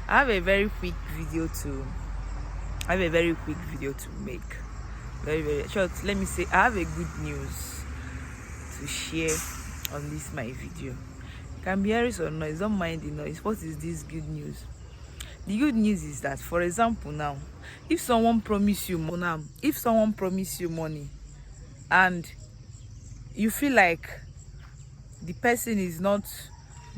I have a very quick video to make. Very short. Let me say I have a good news to share on this my video. You can be hearing or noise, don't mind the noise. What is this good news? The good news is that, for example, now, if someone promise you money and you feel like the person is not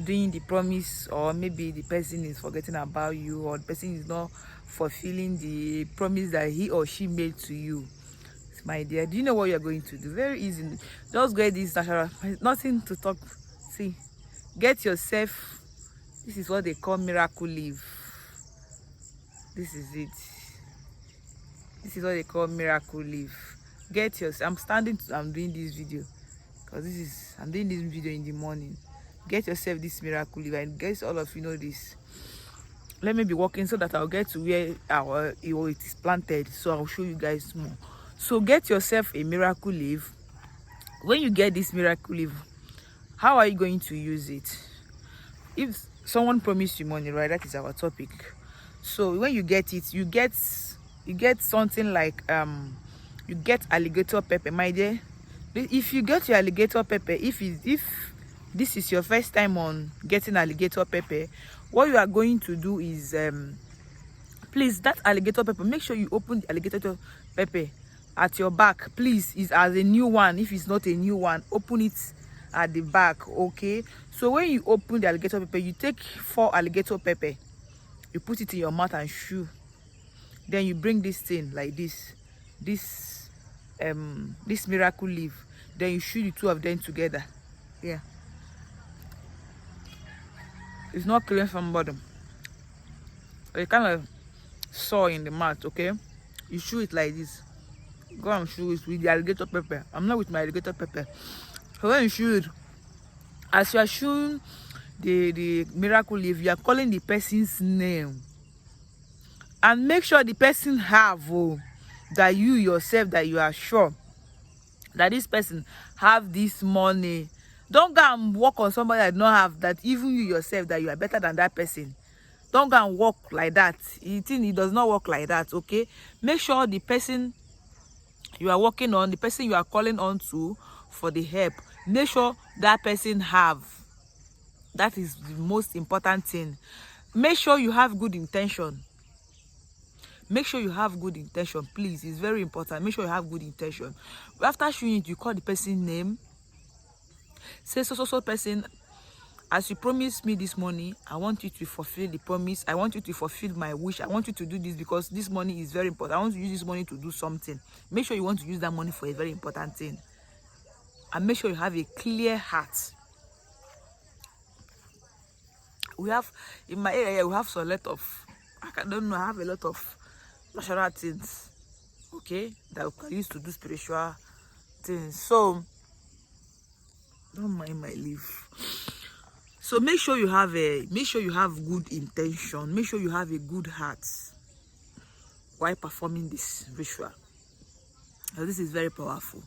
doing the promise, or maybe the person is forgetting about you, or the person is not fulfilling the promise that he or she made to you, my dear, do you know what you're going to do? Very easy. Just get this natural, nothing to talk. See, get yourself, this is what they call miracle leaf. This is it. This is what they call miracle leaf. Get yourself, I'm doing this video because I'm doing this video in the morning. Get yourself this miracle leaf, and guess all of you know this. Let me be walking so that I'll get to where it is planted, so I'll show you guys more. So get yourself a miracle leaf. When you get this miracle leaf, how are you going to use it? If someone promised you money, right, that is our topic. So when you get it, you get something like you get alligator pepper, my dear. If you get your alligator pepper, if this is your first time on getting alligator pepper, what you are going to do is please, that alligator pepper, make sure you open the alligator pepper at your back, please. Is as a new one. If it's not a new one, open it at the back. Okay, so when you open the alligator pepper, you take 4 alligator pepper, you put it in your mouth and chew. Then you bring this thing like this miracle leaf, then you chew the 2 of them together. Yeah, it's not clear from bottom. You kind of saw in the mouth. Okay, you chew it like this. Go and chew it with the alligator pepper. I'm not with my alligator pepper. So when you chew it, as you are chewing the miracle leaf, you are calling the person's name, and make sure the person have that you yourself, that you are sure that this person have this money. Don't go and work on somebody that don't have, that even you yourself, that you are better than that person. Don't go and work like that. It does not work like that. Okay, make sure the person you are working on, the person you are calling on to for the help, make sure that person have. That is the most important thing. Make sure you have good intention. Make sure you have good intention, please. It's very important. Make sure you have good intention. After showing it, you call the person's name. Say, so person, as you promised me this money, I want you to fulfill the promise. I want you to fulfill my wish. I want you to do this because this money is very important. I want to use this money to do something. Make sure you want to use that money for a very important thing. And make sure you have a clear heart. We have, in my area, we have a lot of, I have a lot of natural things, okay, that we can use to do spiritual things. So don't mind my leaf. So make sure you have good intention. Make sure you have a good heart while performing this ritual. So this is very powerful.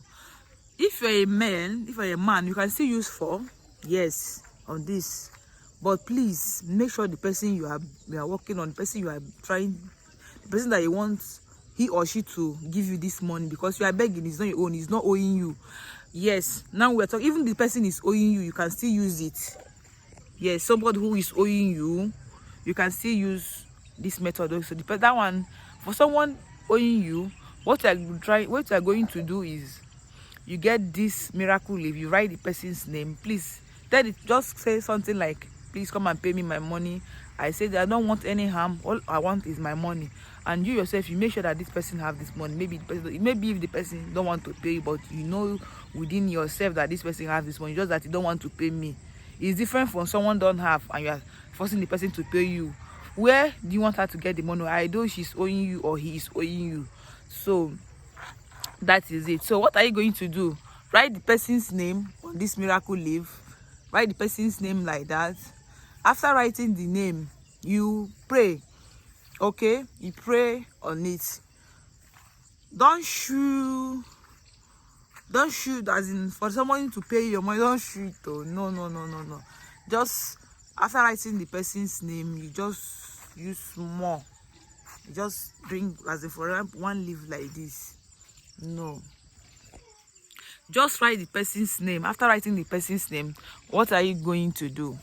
If you're a man, you can still use 4, yes, on this. But please make sure the person you are working on, the person you are trying, the person that you want he or she to give you this money, because you are begging, it's not your own, it's not owing you. Yes, now we're talking, even the person is owing you, you can still use it. Yes, somebody who is owing you, you can still use this method also. That one, for someone owing you, what you are going to do is, you get this miracle leaf, you write the person's name, please. Then it just say something like, please come and pay me my money. I say that I don't want any harm. All I want is my money. And you yourself, you make sure that this person have this money. Maybe if the person don't want to pay you, but you know within yourself that this person has this money, just that you don't want to pay me. It's different from someone don't have and you are forcing the person to pay you. Where do you want her to get the money? Either she's owing you or he is owing you. So that is it. So what are you going to do? Write the person's name on this miracle leaf. Write the person's name like that. After writing the name, you pray. Okay, you pray on it. Don't shoot as in for someone to pay your money. Don't shoot. Oh no. Just after writing the person's name, you just use small. Just bring as if for one leaf like this. No, just write the person's name. After writing the person's name, what are you going to do?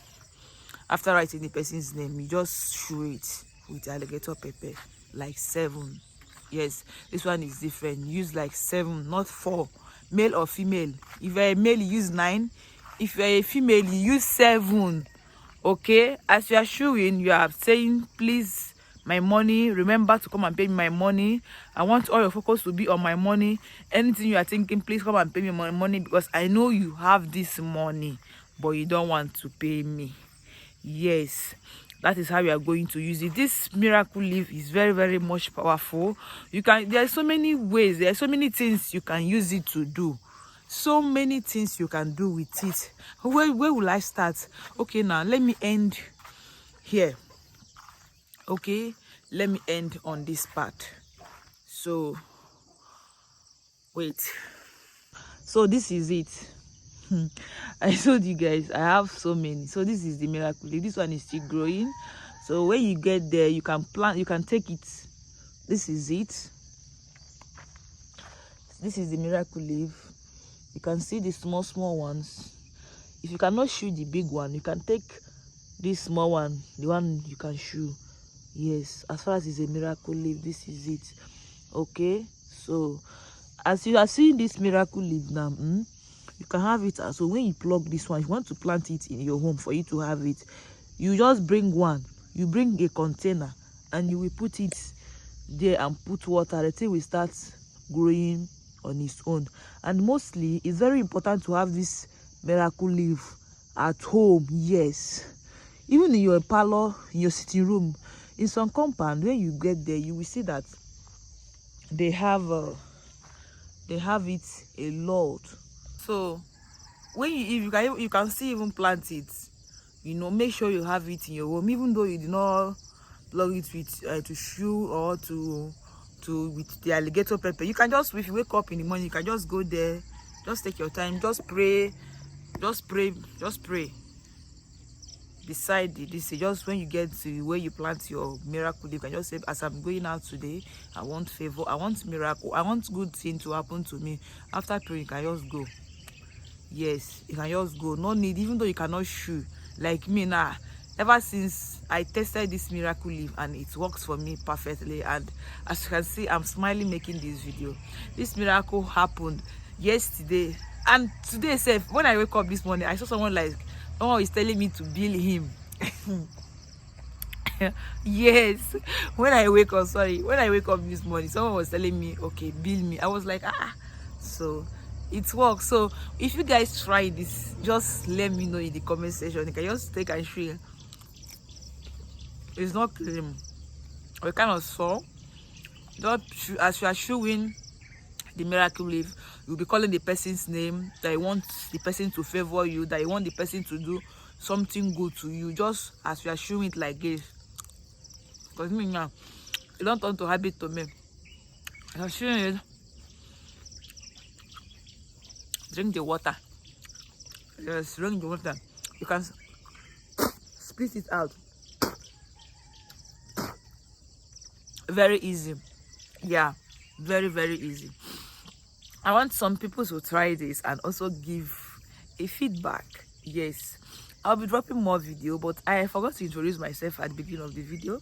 After writing the person's name, you just chew it with alligator pepper, like 7. Yes, this one is different. Use like 7, not 4. Male or female. If you're a male, you use 9. If you're a female, you use 7. Okay, as you are chewing, you are saying, please, my money, remember to come and pay me my money. I want all your focus to be on my money. Anything you are thinking, please come and pay me my money, because I know you have this money but you don't want to pay me. Yes, that is how you are going to use it. This miracle leaf is very, very much powerful. There are so many ways, there are so many things you can use it to do. So many things you can do with it. Where will I start? Okay, now let me end here. Okay, let me end on this part. So wait, so this is it. I told you guys I have so many. So this is the miracle leaf. This one is still growing. So when you get there, you can plant, you can take it. This is it. This is the miracle leaf. You can see the small ones. If you cannot chew the big one, you can take this small one, the one you can chew. Yes, as far as it's a miracle leaf, this is it. Okay, so as you are seeing this miracle leaf now, you can have it. So when you plug this one, if you want to plant it in your home for you to have it, you just bring one, you bring a container, and you will put it there and put water. The thing will start growing on its own. And mostly it's very important to have this miracle leaf at home. Yes, even in your parlor, in your sitting room, in some compound, when you get there, you will see that they have it a lot. So when you can still even plant it, make sure you have it in your home, even though you do not plug it with to chew or to with the alligator pepper. You can just, if you wake up in the morning, you can just go there, just take your time, just pray beside this. Just when you get to where you plant your miracle, you can just say, as I'm going out today, I want favor, I want miracle, I want good thing to happen to me. After praying, you can just go. Yes, you can just go. No need, even though you cannot chew like me now. Ever since I tested this miracle leaf, and it works for me perfectly, and as you can see, I'm smiling making this video. This miracle happened yesterday, and today itself, when I wake up this morning, I saw someone is telling me to bill him. Yes, when I wake up this morning, someone was telling me, okay, bill me. I was like, so it works. So if you guys try this, just let me know in the comment section. You can just take and share. It's not cream, or kind of sour. As you are chewing the miracle leaf, you'll be calling the person's name, that you want the person to favor you, that you want the person to do something good to you, just as you are chewing it like this. Because me now, it don't turn to habit to me. As I'm chewing it, drink the water. Yes, drink the water. You can split it out. Very easy. Yeah, very, very easy. I want some people to try this and also give a feedback. Yes, I'll be dropping more video, but I forgot to introduce myself at the beginning of the video.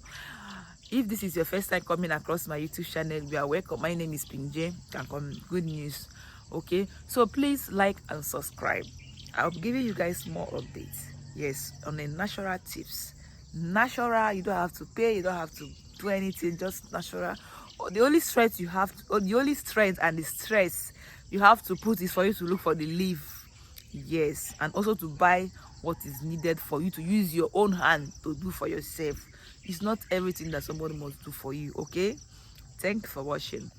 If this is your first time coming across my YouTube channel, you are welcome. My name is Pinje. Can come good news. Okay, so please like and subscribe. I'll be giving you guys more updates. Yes, on the natural tips. Natural, you don't have to pay, you don't have to do anything, just natural. The only strength you have the only strength and the stress you have to put is for you to look for the leaf. Yes, and also to buy what is needed for you to use your own hand to do for yourself. It's not everything that somebody must do for you. Okay, thanks for watching.